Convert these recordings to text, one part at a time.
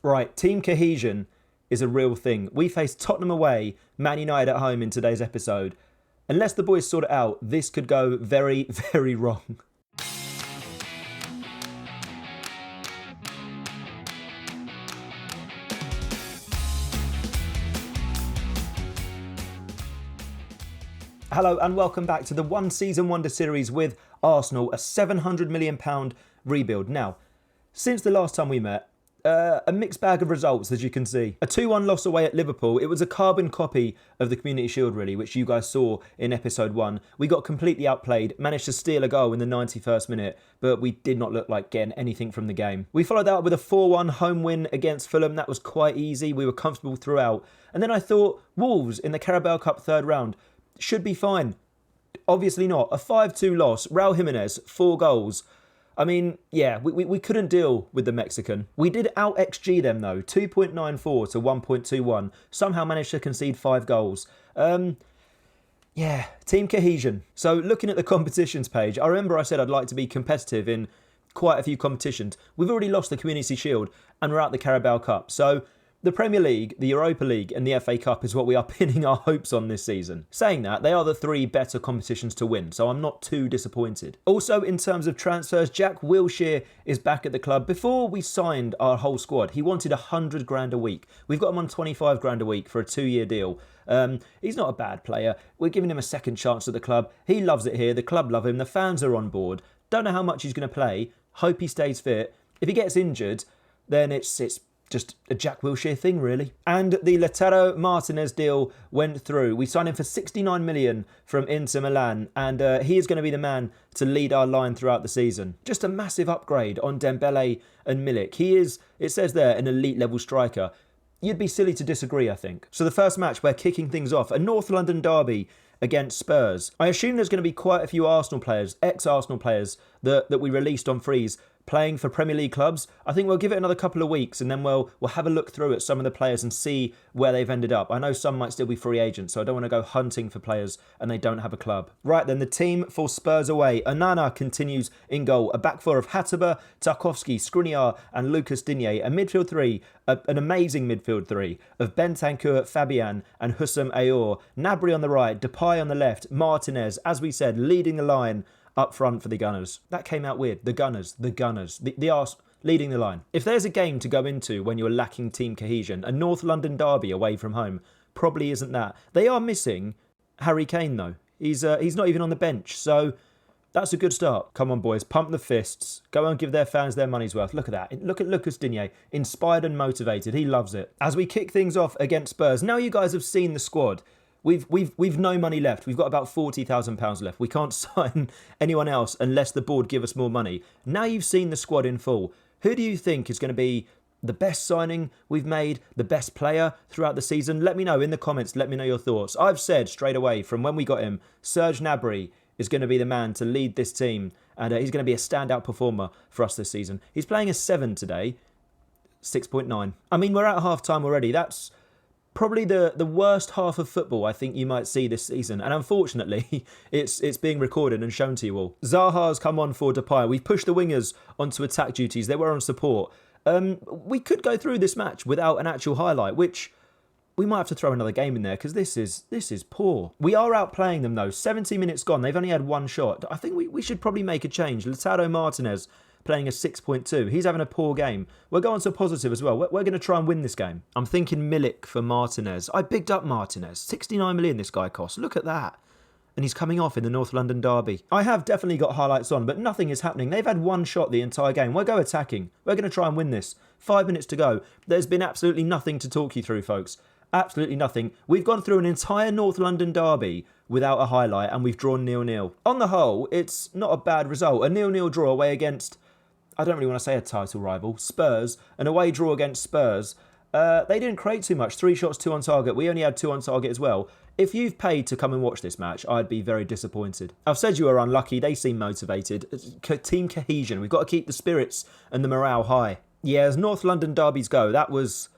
Right, team cohesion is a real thing. We face Tottenham away, Man United at home in today's episode. Unless the boys sort it out, this could go very, very wrong. Hello and welcome back to the One Season Wonder series with Arsenal, a £700 million rebuild. Now, since the last time we met, a mixed bag of results, as you can see. A 2-1 loss away at Liverpool. It was a carbon copy of the Community Shield, really, which you guys saw in episode 1. We got completely outplayed, managed to steal a goal in the 91st minute, but we did not look like getting anything from the game. We followed that up with a 4-1 home win against Fulham. That was quite easy. We were comfortable throughout. And then I thought Wolves in the Carabao Cup third round should be fine. Obviously not. A 5-2 loss. Raul Jimenez, 4 goals. I mean, yeah, we couldn't deal with the Mexican. We did out-XG them, though. 2.94 to 1.21. Somehow managed to concede 5 goals. Yeah, team cohesion. So looking at the competitions page, I remember I said I'd like to be competitive in quite a few competitions. We've already lost the Community Shield and we're out the Carabao Cup. So the Premier League, the Europa League and the FA Cup is what we are pinning our hopes on this season. Saying that, they are the 3 better competitions to win, so I'm not too disappointed. Also, in terms of transfers, Jack Wilshere is back at the club. Before we signed our whole squad, he wanted 100 grand a week. We've got him on 25 grand a week for a 2-year deal. He's not a bad player. We're giving him a second chance at the club. He loves it here. The club love him. The fans are on board. Don't know how much he's going to play. Hope he stays fit. If he gets injured, then it's just a Jack Wilshere thing, really. And the Lautaro Martinez deal went through. We signed him for 69 million from Inter Milan, and he is going to be the man to lead our line throughout the season. Just a massive upgrade on Dembele and Milik. He is, it says there, an elite level striker. You'd be silly to disagree, I think. So the first match, we're kicking things off. A North London derby against Spurs. I assume there's going to be quite a few Arsenal players, ex-Arsenal players, that we released on freeze, playing for Premier League clubs. I think we'll give it another couple of weeks and then we'll have a look through at some of the players and see where they've ended up. I know some might still be free agents, so I don't want to go hunting for players and they don't have a club. Right then, the team for Spurs away. Onana continues in goal. A back four of Hataba, Tarkowski, Skriniar and Lucas Digne. A midfield 3, an amazing midfield 3 of Bentancur, Fabian and Hussam Ayour. Gnabry on the right, Depay on the left, Martinez, as we said, leading the line up front for the Gunners. That came out weird. The Gunners. The arse leading the line. If there's a game to go into when you're lacking team cohesion, a North London derby away from home probably isn't that. They are missing Harry Kane though. He's not even on the bench, so that's a good start. Come on boys, pump the fists. Go and give their fans their money's worth. Look at that. Look at Lucas Digne, inspired and motivated. He loves it. As we kick things off against Spurs, now you guys have seen the squad. We've no money left. We've got about £40,000 left. We can't sign anyone else unless the board give us more money. Now you've seen the squad in full. Who do you think is going to be the best signing we've made, the best player throughout the season? Let me know in the comments. Let me know your thoughts. I've said straight away from when we got him, Serge Gnabry is going to be the man to lead this team, and he's going to be a standout performer for us this season. He's playing a 7 today, 6.9. I mean, we're at half-time already. That's probably the worst half of football I think you might see this season. And unfortunately, it's being recorded and shown to you all. Zaha's come on for Depay. We've pushed the wingers onto attack duties. They were on support. We could go through this match without an actual highlight, which we might have to throw another game in there because this is poor. We are outplaying them though. 70 minutes gone. They've only had 1 shot. I think we should probably make a change. Lautaro Martinez playing a 6.2. He's having a poor game. We're going to positive as well. We're going to try and win this game. I'm thinking Milik for Martinez. I bigged up Martinez. 69 million this guy costs. Look at that. And he's coming off in the North London derby. I have definitely got highlights on, but nothing is happening. They've had 1 shot the entire game. We'll go attacking. We're going to try and win this. 5 minutes to go. There's been absolutely nothing to talk you through, folks. Absolutely nothing. We've gone through an entire North London derby without a highlight and we've drawn 0-0. On the whole, it's not a bad result. A 0-0 draw away against, I don't really want to say a title rival, Spurs. An away draw against Spurs. They didn't create too much. 3 shots, 2 on target. We only had 2 on target as well. If you've paid to come and watch this match, I'd be very disappointed. I've said you are unlucky. They seem motivated. Team cohesion. We've got to keep the spirits and the morale high. Yeah, as North London derbies go, that was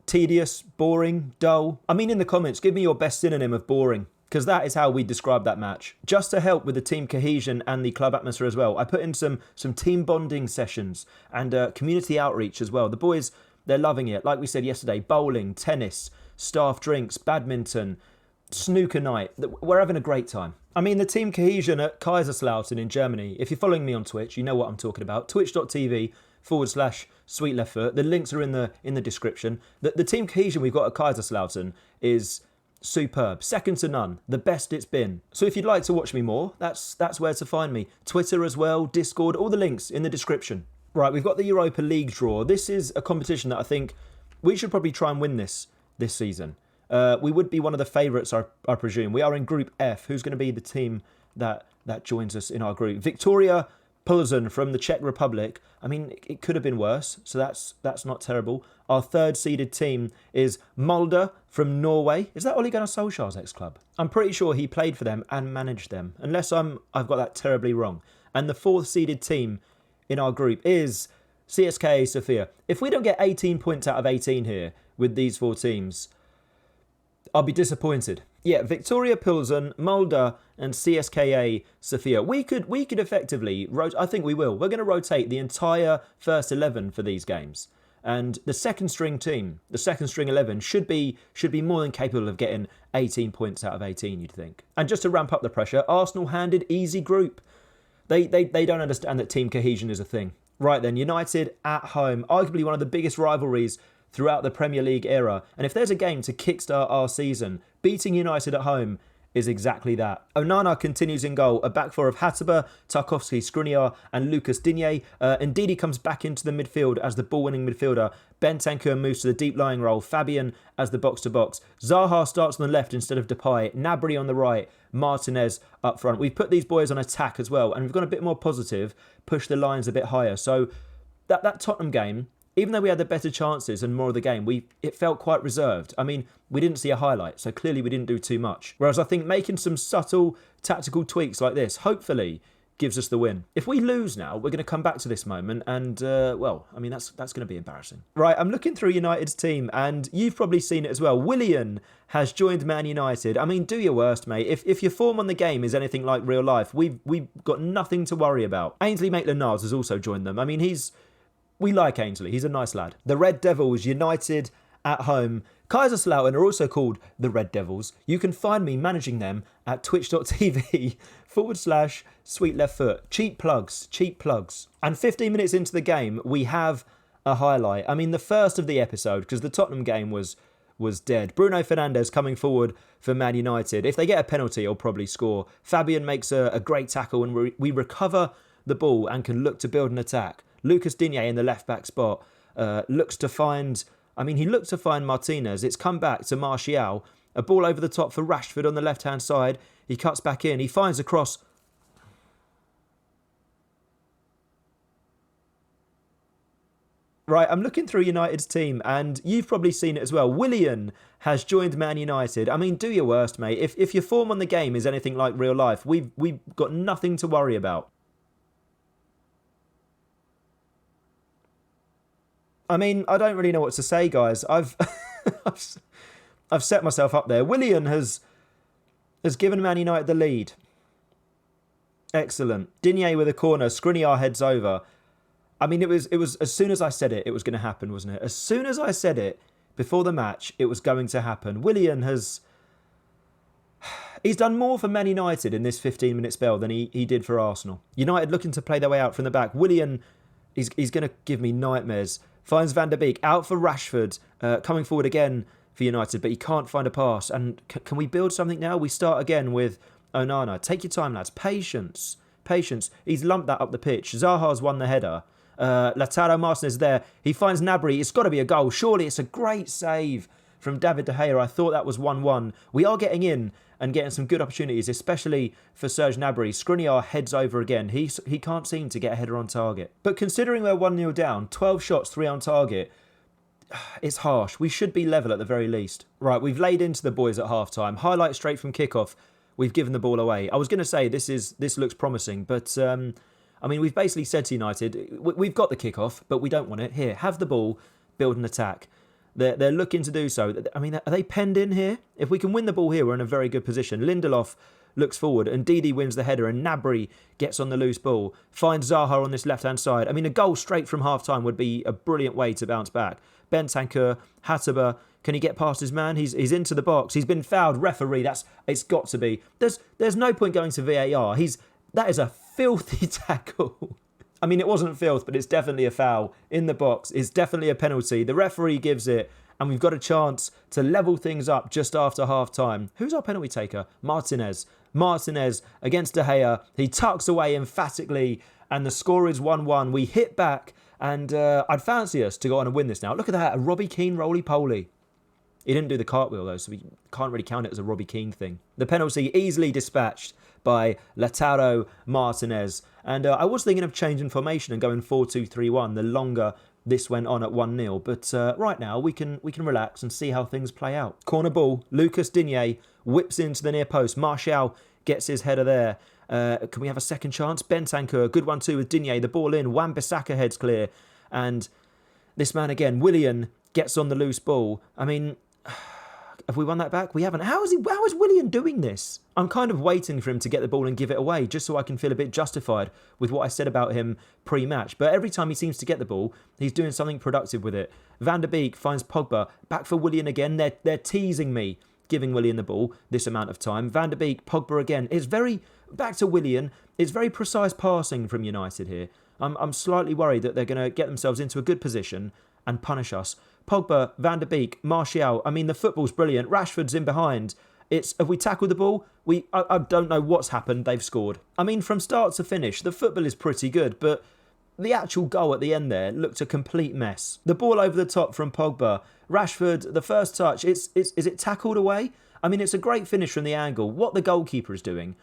tedious, boring, dull. I mean, in the comments, give me your best synonym of boring, because that is how we describe that match. Just to help with the team cohesion and the club atmosphere as well, I put in some team bonding sessions and community outreach as well. The boys They're loving it. Like we said yesterday, bowling, tennis, staff drinks, badminton, snooker night. We're having a great time. I mean, the team cohesion at Kaiserslautern in Germany, if you're following me on Twitch, you know what I'm talking about. Twitch.tv/SweetLeftFoot. The links are in the description. The team cohesion we've got at Kaiserslautern is superb. Second to none. The best it's been. So if you'd like to watch me more, that's where to find me. Twitter as well, Discord, all the links in the description. Right, we've got the Europa League draw. This is a competition that I think we should probably try and win this season. We would be one of the favourites, I presume. We are in Group F. Who's going to be the team that joins us in our group? Victoria Pilsen from the Czech Republic. I mean, it could have been worse, so that's not terrible. Our third seeded team is Molde from Norway. Is that Ole Gunnar Solskjaer's ex-club? I'm pretty sure he played for them and managed them, unless I've got that terribly wrong. And the fourth seeded team in our group is CSKA Sofia. If we don't get 18 points out of 18 here with these four teams, I'll be disappointed. Yeah, Victoria Pilsen, Molde, and CSKA Sofia. We could effectively I think we will. We're going to rotate the entire first 11 for these games, and the second string team, the second string 11, should be more than capable of getting 18 points out of 18. You'd think. And just to ramp up the pressure, Arsenal handed easy group. They don't understand that team cohesion is a thing. Right then, United at home, arguably one of the biggest rivalries throughout the Premier League era. And if there's a game to kickstart our season, beating United at home is exactly that. Onana continues in goal. A back four of Hataba, Tarkowski, Skriniar and Lucas Digne. Ndidi comes back into the midfield as the ball-winning midfielder. Bentancur moves to the deep-lying role. Fabian as the box-to-box. Zaha starts on the left instead of Depay. Gnabry on the right. Martinez up front. We've put these boys on attack as well, and we've gone a bit more positive, pushed the lines a bit higher. So that Tottenham game, even though we had the better chances and more of the game, it felt quite reserved. I mean, we didn't see a highlight, so clearly we didn't do too much. Whereas I think making some subtle tactical tweaks like this, hopefully, gives us the win. If we lose now, we're going to come back to this moment and, well, I mean, that's going to be embarrassing. Right, I'm looking through United's team, and you've probably seen it as well. Willian has joined Man United. I mean, do your worst, mate. If your form on the game is anything like real life, we've got nothing to worry about. Ainsley Maitland-Niles has also joined them. I mean, we like Ainsley. He's a nice lad. The Red Devils, United at home. Kaiserslautern are also called the Red Devils. You can find me managing them at twitch.tv/SweetLeftFoot. Cheap plugs. And 15 minutes into the game, we have a highlight. I mean, the first of the episode, because the Tottenham game was dead. Bruno Fernandes coming forward for Man United. If they get a penalty, he'll probably score. Fabian makes a great tackle, and we recover the ball and can look to build an attack. Lucas Digne in the left-back spot looks to find Martinez. It's come back to Martial. A ball over the top for Rashford on the left-hand side. He cuts back in. He finds a cross. Right, I'm looking through United's team, and you've probably seen it as well. Willian has joined Man United. I mean, do your worst, mate. If your form on the game is anything like real life, we've got nothing to worry about. I mean, I don't really know what to say, guys. I've set myself up there. Willian has given Man United the lead. Excellent. Digne with a corner. Skriniar heads over. I mean, it was as soon as I said it was going to happen, wasn't it? As soon as I said it before the match, it was going to happen. Willian he's done more for Man United in this 15-minute spell than he did for Arsenal. United looking to play their way out from the back. Willian, he's going to give me nightmares. Finds Van der Beek out for Rashford, coming forward again for United, but he can't find a pass. And can we build something now? We start again with Onana. Take your time, lads. Patience. He's lumped that up the pitch. Zaha's won the header. Lautaro Martinez there. He finds Gnabry. It's got to be a goal. Surely it's a great save from David De Gea. I thought that was 1-1. We are getting in and getting some good opportunities, especially for Serge Gnabry. Skriniar heads over again. He can't seem to get a header on target. But considering we're 1-0 down, 12 shots, 3 on target, it's harsh. We should be level at the very least. Right, we've laid into the boys at half-time. Highlight straight from kickoff. We've given the ball away. I was going to say this looks promising, but I mean, we've basically said to United, we've got the kickoff, but we don't want it. Here, have the ball, build an attack. They're looking to do so. I mean, are they penned in here? If we can win the ball here, we're in a very good position. Lindelof looks forward, and Ndidi wins the header, and Gnabry gets on the loose ball, finds Zaha on this left-hand side. I mean, a goal straight from half-time would be a brilliant way to bounce back. Bentancur, Hataba, can he get past his man? He's into the box. He's been fouled. Referee, it's got to be. There's no point going to VAR. That is a filthy tackle. I mean, it wasn't filth, but it's definitely a foul in the box. It's definitely a penalty. The referee gives it, and we've got a chance to level things up just after half-time. Who's our penalty taker? Martinez. Martinez against De Gea. He tucks away emphatically, and the score is 1-1. We hit back, and I'd fancy us to go on and win this now. Look at that, a Robbie Keane roly-poly. He didn't do the cartwheel, though, so we can't really count it as a Robbie Keane thing. The penalty easily dispatched by Lautaro Martinez. And I was thinking of changing formation and going 4-2-3-1 the longer this went on at 1-0. But right now, we can relax and see how things play out. Corner ball, Lucas Digne whips into the near post. Martial gets his header there. Can we have a second chance? Bentancur, good one too with Digne. The ball in, Wan-Bissaka heads clear. And this man again, Willian, gets on the loose ball. I mean, have we won that back? We haven't. How is Willian doing this? I'm kind of waiting for him to get the ball and give it away, just so I can feel a bit justified with what I said about him pre-match. But every time he seems to get the ball, he's doing something productive with it. Van der Beek finds Pogba. Back for Willian again. They're teasing me, giving Willian the ball this amount of time. Van der Beek, Pogba again. It's very, back to Willian. It's very precise passing from United here. I'm slightly worried that they're going to get themselves into a good position and punish us. Pogba, Van der Beek, Martial. I mean, the football's brilliant. Rashford's in behind. Have we tackled the ball? I don't know what's happened. They've scored. I mean, from start to finish, the football is pretty good, but the actual goal at the end there looked a complete mess. The ball over the top from Pogba. Rashford, the first touch, is it tackled away? I mean, it's a great finish from the angle. What the goalkeeper is doing,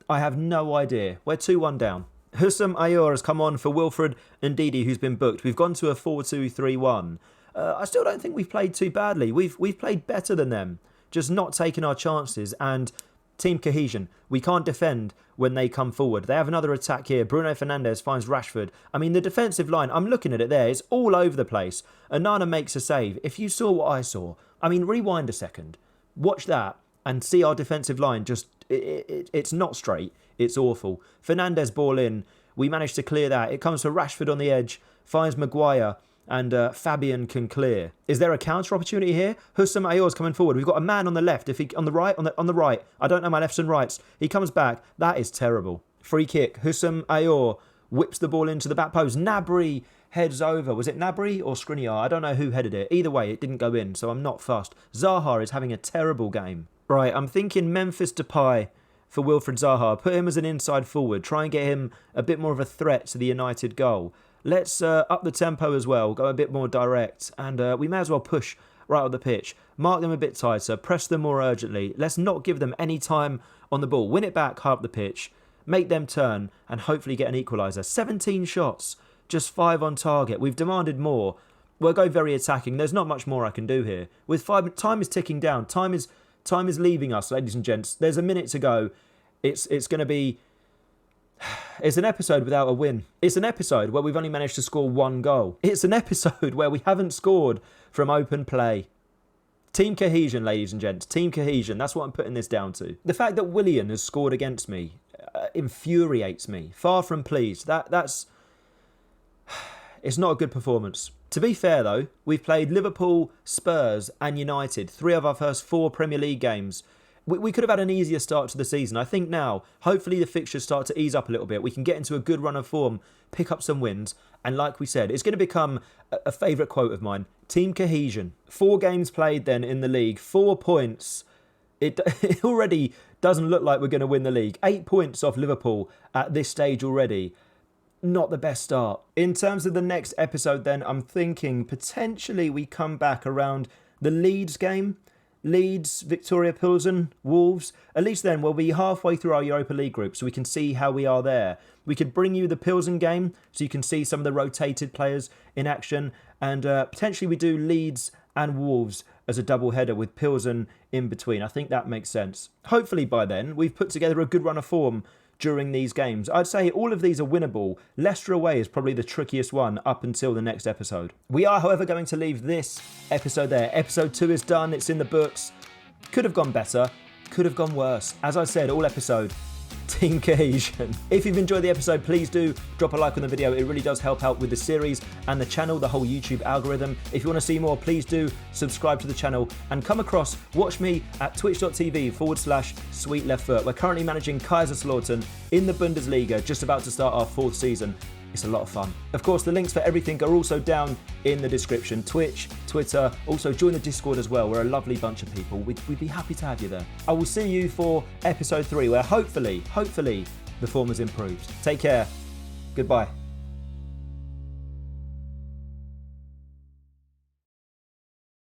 I have no idea. We're 2-1 down. Hussam Ayour has come on for Wilfred Ndidi, who's been booked. We've gone to a 4-2-3-1. I still don't think we've played too badly. We've played better than them, just not taking our chances. And team cohesion. We can't defend when they come forward. They have another attack here. Bruno Fernandes finds Rashford. I mean, the defensive line, I'm looking at it there. It's all over the place. Onana makes a save. If you saw what I saw, I mean, rewind a second. Watch that and see our defensive line just... It's not straight. It's awful. Fernandes ball in. We managed to clear that. It comes for Rashford on the edge. Finds Maguire. And Fabian can clear. Is there a counter opportunity here? Hussam Ayour's coming forward. We've got a man on the left. On the right. I don't know my lefts and rights. He comes back. That is terrible. Free kick. Hussam Ayour whips the ball into the back post. Gnabry heads over. Was it Gnabry or Skriniar? I don't know who headed it. Either way, it didn't go in, so I'm not fussed. Zaha is having a terrible game. Right, I'm thinking Memphis Depay for Wilfried Zaha. Put him as an inside forward. Try and get him a bit more of a threat to the United goal. Let's up the tempo as well. Go a bit more direct. And we may as well push right on the pitch. Mark them a bit tighter. Press them more urgently. Let's not give them any time on the ball. Win it back, high up the pitch. Make them turn and hopefully get an equaliser. 17 shots. Just 5 on target. We've demanded more. We'll go very attacking. There's not much more I can do here. With 5, time is ticking down. Time is leaving us, ladies and gents. There's a minute to go. It's going to be... It's an episode without a win. It's an episode where we've only managed to score 1 goal. It's an episode where we haven't scored from open play. Team cohesion, ladies and gents. Team cohesion. That's what I'm putting this down to. The fact that Willian has scored against me infuriates me. Far from pleased. That's... It's not a good performance. To be fair, though, we've played Liverpool, Spurs and United. 3 of our first 4 Premier League games. We could have had an easier start to the season. I think now, hopefully the fixtures start to ease up a little bit. We can get into a good run of form, pick up some wins. And like we said, it's going to become a favourite quote of mine. Team cohesion. 4 games played then in the league. 4 points. It already doesn't look like we're going to win the league. 8 points off Liverpool at this stage already. Not the best start. In terms of the next episode then, I'm thinking potentially we come back around the Leeds game. Leeds, Victoria Pilsen, Wolves. At least then we'll be halfway through our Europa League group so we can see how we are there. We could bring you the Pilsen game so you can see some of the rotated players in action. And potentially we do Leeds and Wolves as a double header with Pilsen in between. I think that makes sense. Hopefully by then we've put together a good run of form during these games. I'd say all of these are winnable. Leicester away is probably the trickiest one up until the next episode. We are, however, going to leave this episode there. Episode 2 is done. It's in the books. Could have gone better. Could have gone worse. As I said all episode, team cohesion. If you've enjoyed the episode, please do drop a like on the video. It really does help out with the series and the channel, the whole YouTube algorithm. If you want to see more, please do subscribe to the channel and come across, watch me at twitch.tv/SweetLeftFoot. We're currently managing Kaiserslautern in the Bundesliga, just about to start our 4th season. It's a lot of fun. Of course, the links for everything are also down in the description. Twitch, Twitter, also join the Discord as well. We're a lovely bunch of people. We'd be happy to have you there. I will see you for episode 3, where hopefully, the form has improved. Take care. Goodbye.